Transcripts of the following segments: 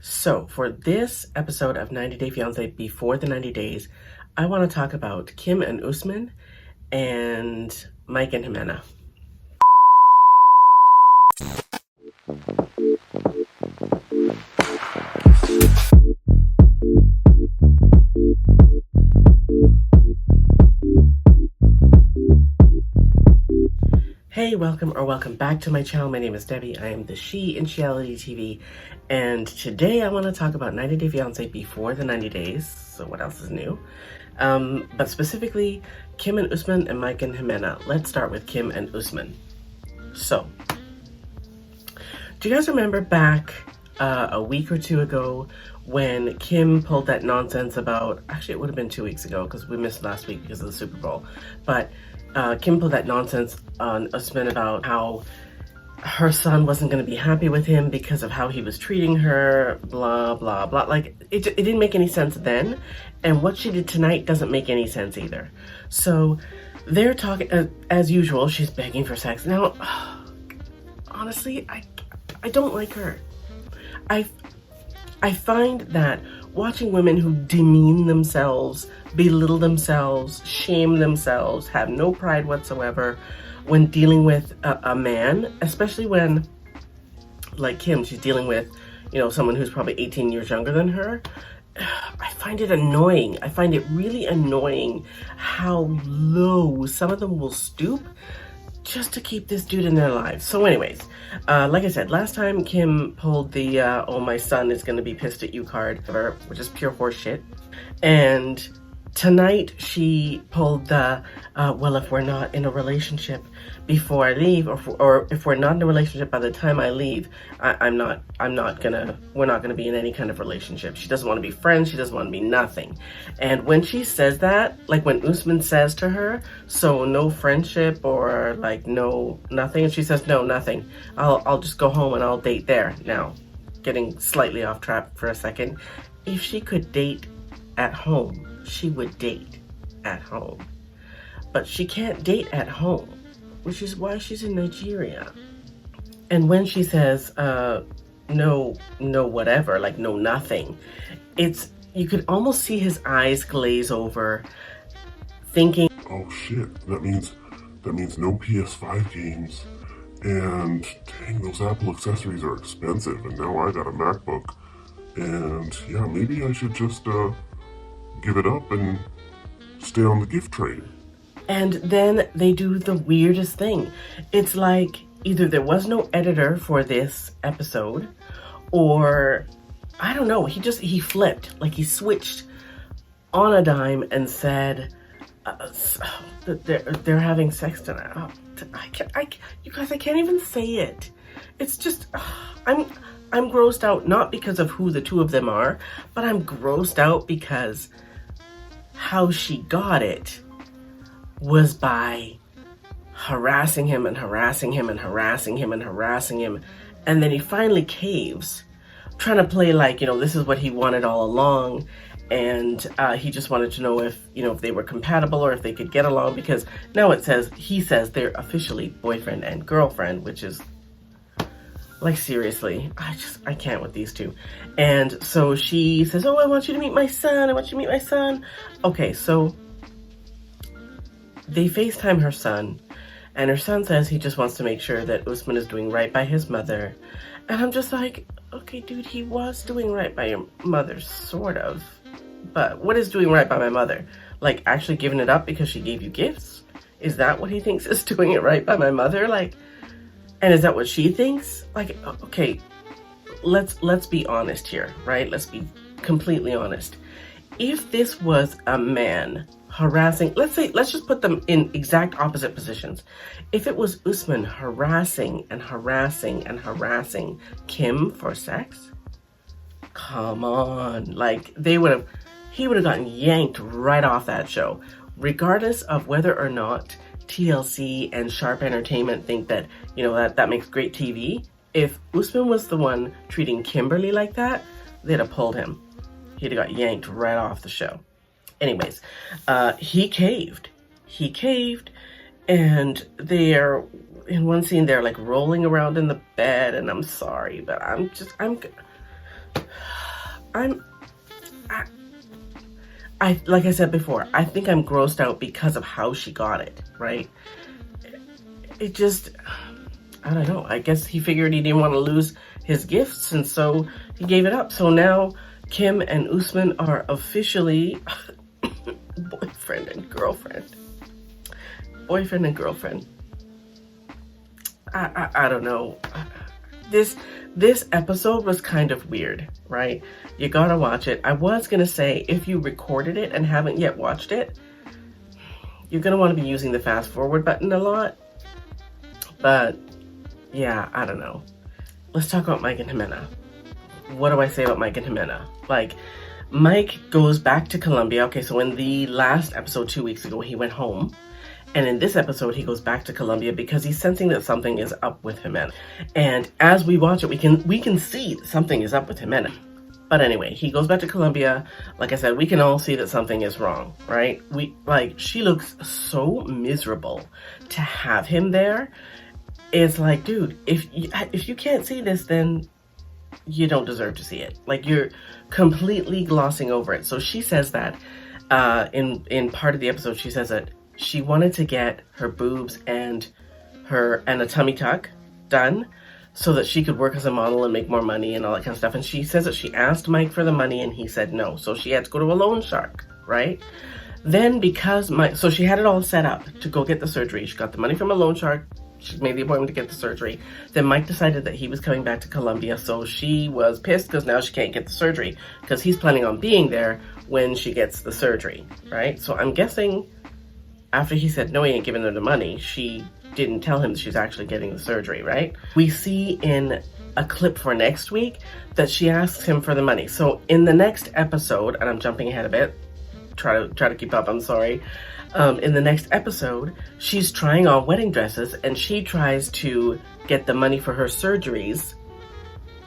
So, for this episode of 90 Day Fiance Before the 90 Days, I want to talk about Kim and Usman and Mike and Jimena. Hey, welcome back to my channel. My name is Debbie. I am the She in Sheality TV, and today I want to talk about 90 Day Fiance Before the 90 Days. So what else is new? But specifically, Kim and Usman and Mike and Jimena. Let's start with Kim and Usman. So, do you guys remember back a week or two ago when Kim pulled that nonsense about, actually it would have been 2 weeks ago because we missed last week because of the Super Bowl, but Kim pulled that nonsense on Usman about how her son wasn't going to be happy with him because of how he was treating her, blah, blah, blah. Like, it didn't make any sense then, and what she did tonight doesn't make any sense either. So, they're talking, as usual, she's begging for sex. Now, honestly, I don't like her. I find that watching women who demean themselves, belittle themselves, shame themselves, have no pride whatsoever when dealing with a man, especially when, like Kim, she's dealing with, someone who's probably 18 years younger than her. I find it annoying. I find it really annoying how low some of them will stoop just to keep this dude in their lives. So anyways, like I said, last time Kim pulled the, oh, my son is going to be pissed at you card, which is pure horse shit. And tonight she pulled the, well, if we're not in a relationship before I leave, or if we're not in a relationship by the time I leave, we're not gonna be in any kind of relationship. She doesn't want to be friends. She doesn't want to be nothing. And when she says that, like when Usman says to her, so no friendship or like no nothing, and she says no, nothing. I'll just go home and I'll date there. Now, getting slightly off track for a second, if she could date at home, she would date at home. But she can't date at home, which is why she's in Nigeria. And when she says, no whatever, like no nothing, you could almost see his eyes glaze over, thinking, oh shit, that means no PS5 games. And dang, those Apple accessories are expensive, and now I got a MacBook. And yeah, maybe I should just give it up and stay on the gift train. And then they do the weirdest thing. It's like either there was no editor for this episode, or I don't know, he flipped, like he switched on a dime and said that they're having sex tonight. Oh, you guys, I can't even say it. It's just, I'm grossed out, not because of who the two of them are, but I'm grossed out because how she got it was by harassing him and harassing him and harassing him and harassing him. And then he finally caves, trying to play like, this is what he wanted all along. And he just wanted to know if they were compatible or if they could get along, because now he says they're officially boyfriend and girlfriend, which is like, seriously, I can't with these two. And so she says, oh, I want you to meet my son. I want you to meet my son. Okay, so they FaceTime her son, and her son says he just wants to make sure that Usman is doing right by his mother. And I'm just like, okay, dude, he was doing right by your mother, sort of. But what is doing right by my mother? Like, actually giving it up because she gave you gifts? Is that what he thinks is doing it right by my mother? Like, and is that what she thinks? Like, okay, let's be honest here, right? Let's be completely honest. If this was a man harassing, let's just put them in exact opposite positions. If it was Usman harassing and harassing and harassing Kim for sex, come on, like he would have gotten yanked right off that show, regardless of whether or not TLC and Sharp Entertainment think that, that makes great TV. If Usman was the one treating Kimberly like that, they'd have pulled him. He'd have got yanked right off the show. Anyways, he caved. And they're, in one scene, they're like rolling around in the bed, and I'm sorry, but I like I said before, I think I'm grossed out because of how she got it, right? It just, I don't know. I guess he figured he didn't want to lose his gifts, and so he gave it up. So now Kim and Usman are officially boyfriend and girlfriend. Boyfriend and girlfriend. I don't know. This episode was kind of weird, right? You gotta watch it. I was gonna say, if you recorded it and haven't yet watched it, you're gonna want to be using the fast forward button a lot. But yeah, I don't know. Let's talk about Mike and Jimena. What do I say about Mike and Jimena? Like, Mike goes back to Colombia. Okay, so in the last episode 2 weeks ago, he went home. And in this episode, he goes back to Colombia because he's sensing that something is up with Jimena. And as we watch it, we can see that something is up with Jimena. But anyway, he goes back to Colombia. Like I said, we can all see that something is wrong, right? She looks so miserable to have him there. It's like, dude, if you can't see this, then you don't deserve to see it. Like, you're completely glossing over it. So she says that in part of the episode, she says that she wanted to get her boobs and a tummy tuck done so that she could work as a model and make more money and all that kind of stuff. And she says that she asked Mike for the money and he said no. So she had to go to a loan shark, right? Then so she had it all set up to go get the surgery. She got the money from a loan shark. She made the appointment to get the surgery. Then Mike decided that he was coming back to Colombia. So she was pissed because now she can't get the surgery because he's planning on being there when she gets the surgery, right? So I'm guessing after he said no, he ain't giving her the money, she didn't tell him that she's actually getting the surgery, right? We see in a clip for next week that she asks him for the money. So in the next episode, and I'm jumping ahead a bit, try to keep up, I'm sorry. In the next episode, she's trying on wedding dresses and she tries to get the money for her surgeries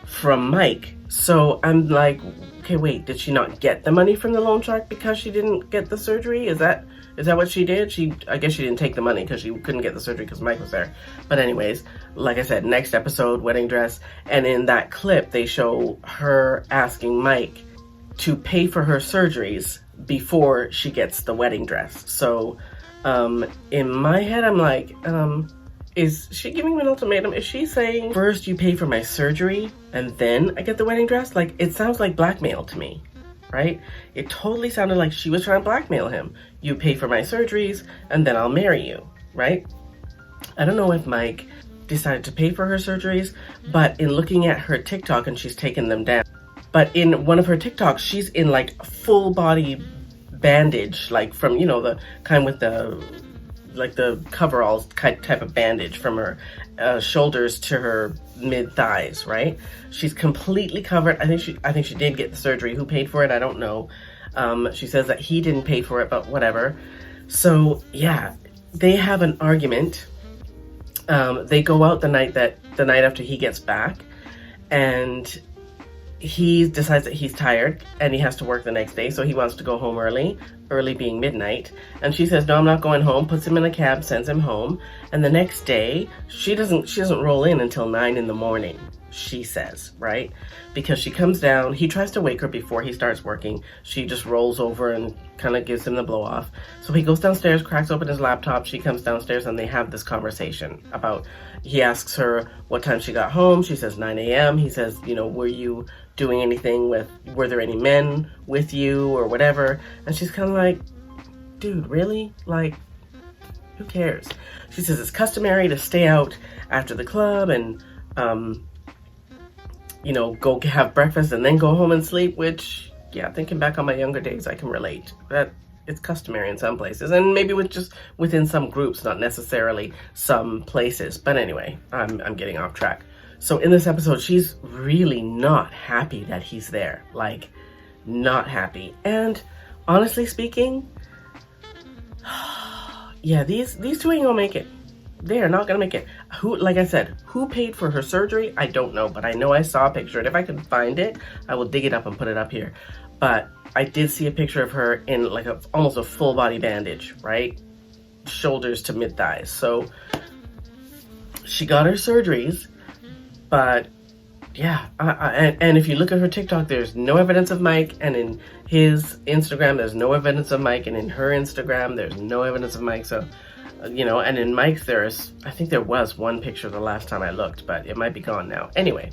from Mike. So I'm like, okay, wait, did she not get the money from the loan shark because she didn't get the surgery? Is that what she did? I guess she didn't take the money because she couldn't get the surgery because Mike was there. But anyways, like I said, next episode, wedding dress. And in that clip, they show her asking Mike to pay for her surgeries before she gets the wedding dress. So in my head, I'm like, is she giving him an ultimatum? Is she saying, first you pay for my surgery and then I get the wedding dress? Like, it sounds like blackmail to me, right? It totally sounded like she was trying to blackmail him. You pay for my surgeries and then I'll marry you, right? I don't know if Mike decided to pay for her surgeries, but in looking at her TikTok, and she's taken them down, but in one of her TikToks, she's in like full body bandage, like from, the kind with the coveralls type of bandage from her shoulders to her mid thighs, right? She's completely covered. I think she did get the surgery. Who paid for it? I don't know. She says that he didn't pay for it, but whatever. So yeah, they have an argument. They go out the night after he gets back, and he decides that he's tired and he has to work the next day, so he wants to go home early being midnight. And she says, no, I'm not going home, puts him in a cab, sends him home. And the next day, she doesn't roll in until 9 in the morning, she says, right? Because she comes down, he tries to wake her before he starts working. She just rolls over and kind of gives him the blow off. So he goes downstairs, cracks open his laptop, she comes downstairs, and they have this conversation about, he asks her what time she got home. She says 9 a.m. He says, were you doing anything were there any men with you or whatever? And she's kind of like, dude, really? Like, who cares? She says it's customary to stay out after the club and, go have breakfast and then go home and sleep, which, yeah, thinking back on my younger days, I can relate. That it's customary in some places, and maybe within some groups, not necessarily some places. But anyway, I'm getting off track. So in this episode, she's really not happy that he's there. Like, not happy. And honestly speaking, yeah, these two ain't gonna make it. They are not gonna make it. Like I said, who paid for her surgery? I don't know, but I know I saw a picture, and if I can find it, I will dig it up and put it up here. But I did see a picture of her in like almost a full body bandage, right? Shoulders to mid thighs. So she got her surgeries, but yeah, and if you look at her TikTok, there's no evidence of Mike, and in his Instagram, there's no evidence of Mike, and in her Instagram, there's no evidence of Mike. So, you know, and in Mike's, I think there was one picture the last time I looked, but it might be gone now. Anyway,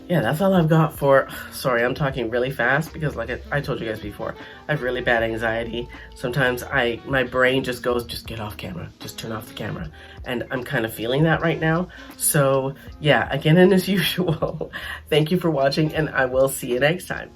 yeah, that's all I've got for, sorry, I'm talking really fast because like I told you guys before, I have really bad anxiety. Sometimes my brain just goes, just get off camera, just turn off the camera. And I'm kind of feeling that right now. So yeah, again, and as usual, thank you for watching and I will see you next time.